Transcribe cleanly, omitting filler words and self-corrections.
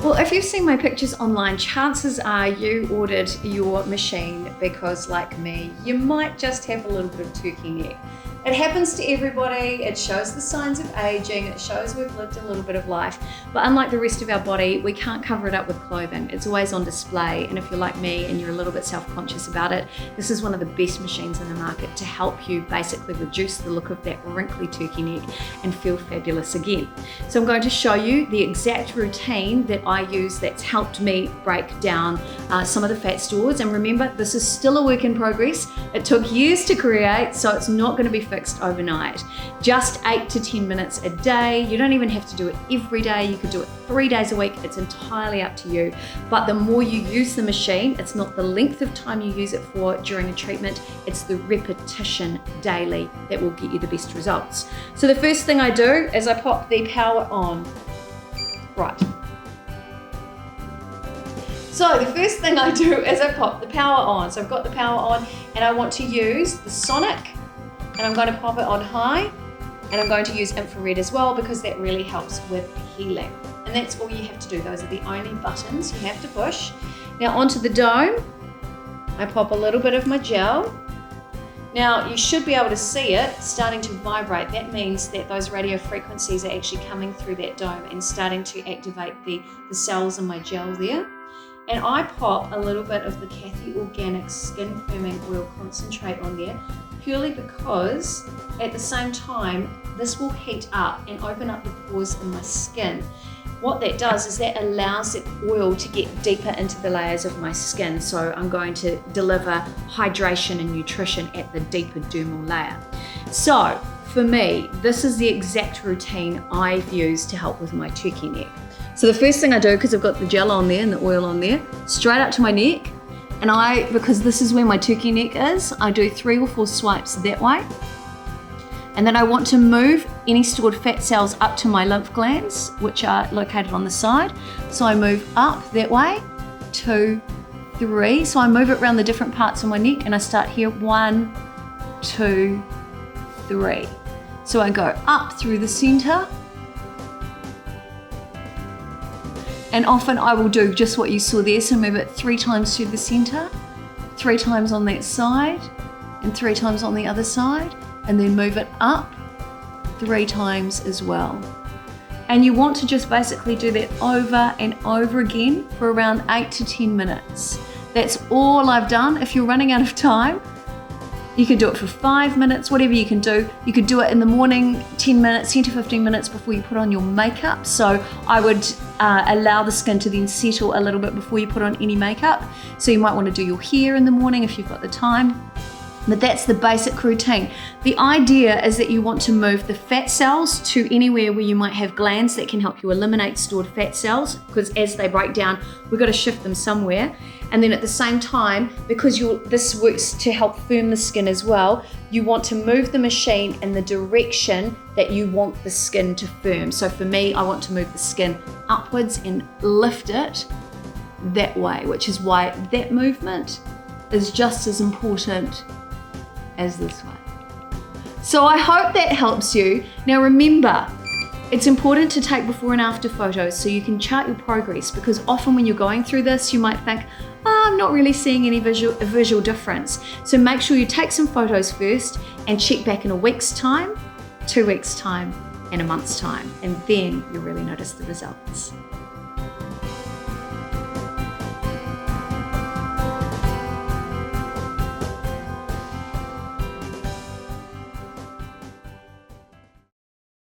Well, if you've seen my pictures online, chances are you ordered your machine because, like me, you might just have a little bit of turkey neck. It happens to everybody. It shows the signs of aging. It shows we've lived a little bit of life. But unlike the rest of our body, we can't cover it up with clothing. It's always on display. And if you're like me and you're a little bit self-conscious about it, this is one of the best machines in the market to help you basically reduce the look of that wrinkly turkey neck and feel fabulous again. So I'm going to show you the exact routine that I use that's helped me break down some of the fat stores. And remember, this is still a work in progress. It took years to create, so it's not going to be fixed overnight. Just 8 to 10 minutes a day. You don't even have to do it every day. You could do it 3 days a week. It's entirely up to you. But the more you use the machine, it's not the length of time you use it for during a treatment, it's the repetition daily that will get you the best results. So the first thing I do is I pop the power on. Right. So the first thing I do is I pop the power on. So I've got the power on and I want to use the Sonic, and I'm going to pop it on high, and I'm going to use infrared as well because that really helps with healing. And that's all you have to do. Those are the only buttons you have to push. Now onto the dome, I pop a little bit of my gel. Now you should be able to see it starting to vibrate. That means that those radio frequencies are actually coming through that dome and starting to activate the cells in my gel there. And I pop a little bit of the Kathy Organic Skin Firming Oil Concentrate on there, purely because at the same time, this will heat up and open up the pores in my skin. What that does is that allows that oil to get deeper into the layers of my skin. So I'm going to deliver hydration and nutrition at the deeper dermal layer. So for me, this is the exact routine I've used to help with my turkey neck. So the first thing I do, because I've got the gel on there and the oil on there, straight up to my neck. And because this is where my turkey neck is, I do 3 or 4 swipes that way. And then I want to move any stored fat cells up to my lymph glands, which are located on the side. So I move up that way, 2, 3. So I move it around the different parts of my neck and I start here, 1, 2, 3. So I go up through the center. And often I will do just what you saw there, so move it 3 times through the center, 3 times on that side, and 3 times on the other side, and then move it up 3 times as well. And you want to just basically do that over and over again for around 8 to 10 minutes. That's all I've done. If you're running out of time, you could do it for 5 minutes, whatever you can do. You could do it in the morning, 10 to 15 minutes before you put on your makeup. So I would allow the skin to then settle a little bit before you put on any makeup. So you might want to do your hair in the morning if you've got the time. But that's the basic routine. The idea is that you want to move the fat cells to anywhere where you might have glands that can help you eliminate stored fat cells, because as they break down, we've got to shift them somewhere. And then at the same time, because this works to help firm the skin as well, you want to move the machine in the direction that you want the skin to firm. So for me, I want to move the skin upwards and lift it that way, which is why that movement is just as important as this one. So I hope that helps you. Now remember, it's important to take before and after photos so you can chart your progress, because often when you're going through this, you might think, I'm not really seeing any visual difference. So make sure you take some photos first and check back in a week's time, 2 weeks' time, and a month's time, and then you'll really notice the results.